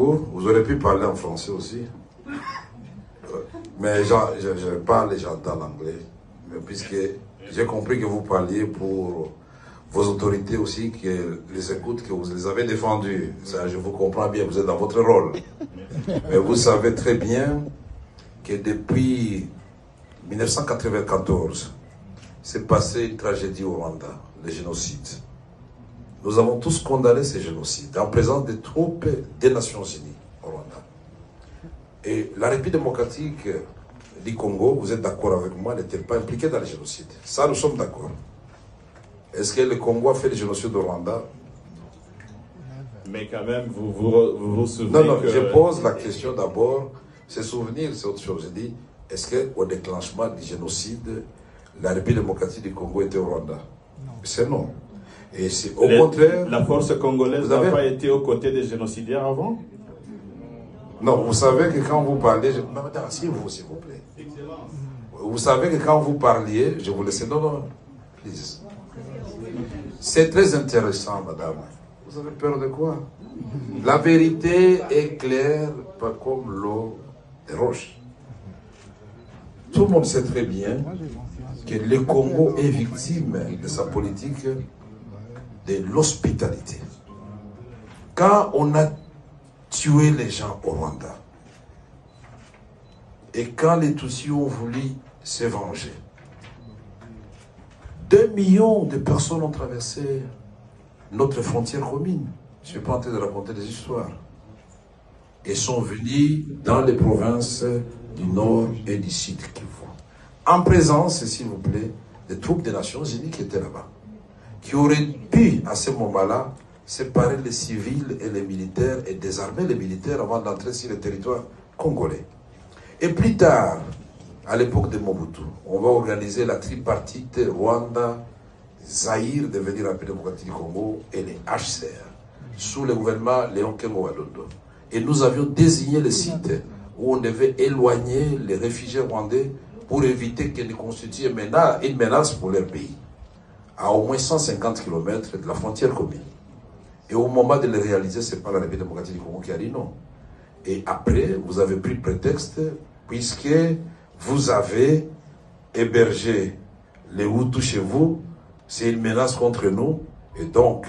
beaucoup. Vous aurez pu parler en français aussi. Mais je parle et j'entends l'anglais. Puisque j'ai compris que vous parliez pour vos autorités aussi, qui les écoutent, que vous les avez défendus. Ça, je vous comprends bien, vous êtes dans votre rôle. Mais vous savez très bien que depuis 1994, s'est passé une tragédie au Rwanda, le génocide. Nous avons tous condamné ces génocides en présence des troupes des Nations Unies au Rwanda. Et la République démocratique du Congo, vous êtes d'accord avec moi, n'était pas impliquée dans le génocide. Ça, nous sommes d'accord. Est-ce que le Congo a fait le génocide au Rwanda? Mais quand même, vous souvenez Non, que... je pose la question d'abord. Se souvenir, c'est autre chose. Je dis, est-ce qu'au déclenchement du génocide, la République démocratique du Congo était au Rwanda? C'est non. Et c'est au contraire... La force congolaise n'a pas été aux côtés des génocidaires avant? Non, vous savez que quand vous parlez... Madame, asseyez-vous, s'il vous plaît. Vous savez que quand vous parliez, je vous laisse... Non, please. C'est très intéressant, madame. Vous avez peur de quoi? La vérité est claire, pas comme l'eau des roches. Tout le monde sait très bien que le Congo est victime de sa politique de l'hospitalité. Quand on a tué les gens au Rwanda, et quand les Tutsis ont voulu se venger, 2 millions de personnes ont traversé notre frontière commune. Je ne suis pas en train de raconter des histoires. Et sont venus dans les provinces du Nord et du Sud Kivu. En présence, s'il vous plaît, des troupes des Nations Unies qui étaient là-bas. Qui auraient pu, à ce moment-là, séparer les civils et les militaires et désarmer les militaires avant d'entrer sur le territoire congolais. Et plus tard, à l'époque de Mobutu, on va organiser la tripartite Rwanda, Zaïre, devenir République démocratique du Congo, et les HCR, sous le gouvernement Léon Kengo Wadondo. Et nous avions désigné le site où on devait éloigner les réfugiés rwandais pour éviter qu'ils ne constituent une menace pour leur pays, à au moins 150 km de la frontière commune. Et au moment de le réaliser, ce n'est pas la République démocratique du Congo qui a dit non. Et après, vous avez pris prétexte, puisque vous avez hébergé les Hutus chez vous, c'est une menace contre nous, et donc,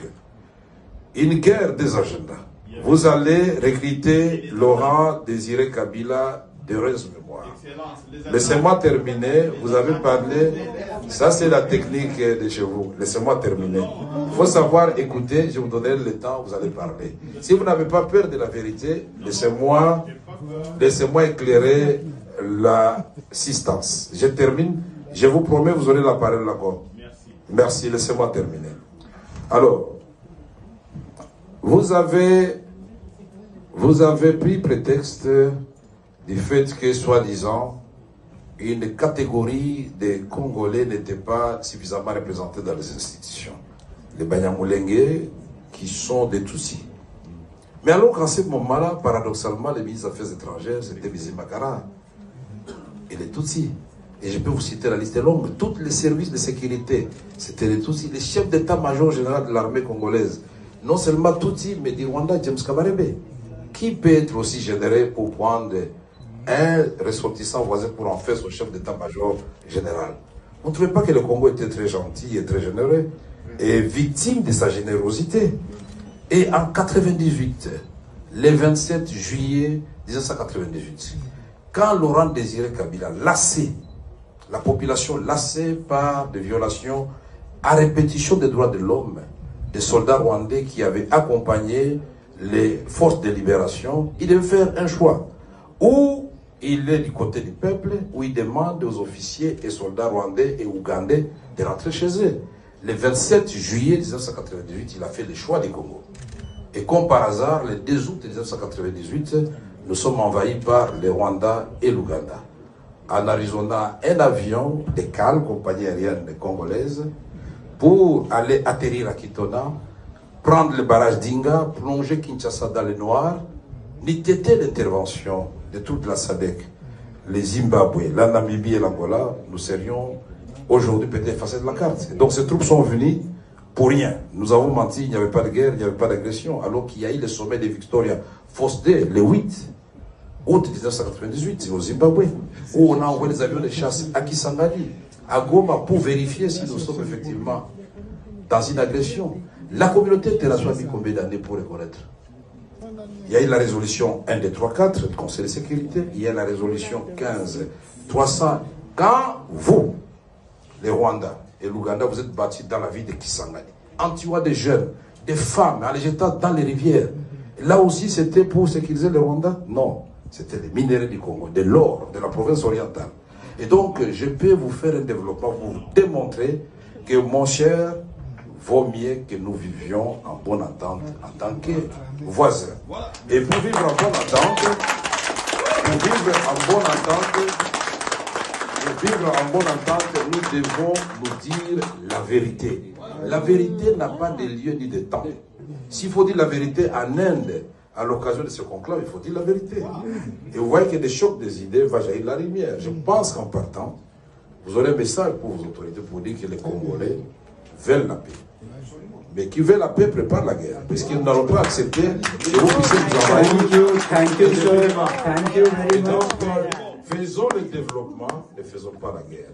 une guerre des agendas. Vous allez recruter Laurent Désiré Kabila d'heureuse mémoire. Laissez-moi terminer, vous avez parlé, ça c'est la technique de chez vous, laissez-moi terminer. Il faut savoir écouter, je vous donnerai le temps, vous allez parler. Si vous n'avez pas peur de la vérité, laissez-moi éclairer l'assistance. Je termine, je vous promets, vous aurez la parole là-bas. Merci, laissez-moi terminer. Alors, vous avez pris prétexte du fait que, soi-disant, une catégorie des Congolais n'était pas suffisamment représentée dans les institutions. Les Banyamulenge, qui sont des Tutsis. Mais alors qu'en ce moment-là, paradoxalement, les ministres des Affaires étrangères, c'était Bizimakara et les Tutsis. Et je peux vous citer la liste longue. Tous les services de sécurité, c'était les Tutsis. Les chefs d'état-major général de l'armée congolaise, non seulement Tutsis, mais du Rwanda, James Kabarebe. Qui peut être aussi généreux pour prendre un ressortissant voisin pour en faire son chef d'état-major général? Vous ne trouvez pas que le Congo était très gentil et très généreux et victime de sa générosité? Et en 1998, le 27 juillet 1998, quand Laurent Désiré Kabila, lassé, la population lassée par des violations à répétition des droits de l'homme, des soldats rwandais qui avaient accompagné les forces de libération, il devait faire un choix. Ou il est du côté du peuple, ou il demande aux officiers et soldats rwandais et ougandais de rentrer chez eux. Le 27 juillet 1998, il a fait le choix du Congo. Et comme par hasard, le 2 août 1998, nous sommes envahis par le Rwanda et l'Ouganda. En Arizona, un avion de CAL, compagnie aérienne congolaise, pour aller atterrir à Kitona, prendre le barrage d'Inga, plonger Kinshasa dans le noir, n'eût été l'intervention de toute la SADC, les Zimbabwe, la Namibie et l'Angola, nous serions aujourd'hui peut-être effacés de la carte. Donc ces troupes sont venues pour rien. Nous avons menti, il n'y avait pas de guerre, il n'y avait pas d'agression, alors qu'il y a eu le sommet de Victoria Fosdé, le 8 août 1998, c'est au Zimbabwe, où on a envoyé les avions de chasse à Kisangani, à Goma, pour vérifier si nous sommes effectivement dans une agression. La communauté internationale a mis combien d'années pour reconnaître? Il y a eu la résolution 1, 2, 3, 4 du Conseil de sécurité, il y a la résolution 15, 300. Quand vous, les Rwandais et l'Ouganda, vous êtes battus dans la ville de Kisangani, en tuant des jeunes, des femmes, en les jetant dans les rivières, là aussi c'était pour sécuriser les Rwandais? Non, c'était les minéraux du Congo, de l'or, de la province orientale. Et donc, je peux vous faire un développement pour vous démontrer que, mon cher, vaut mieux que nous vivions en bonne entente en tant que voisins. Et pour vivre en bonne entente, nous devons nous dire la vérité. La vérité n'a pas de lieu ni de temps. S'il faut dire la vérité en Inde, à l'occasion de ce conclave, il faut dire la vérité. Et vous voyez que des chocs des idées va jaillir la lumière. Je pense qu'en partant, vous aurez un message pour vos autorités pour dire que les Congolais veulent la paix. Mais qui veut la paix prépare la guerre, puisqu'ils n'allont pas accepter que vous puissiez nous envahir. Thank you very much. Et donc, faisons le développement, ne faisons pas la guerre.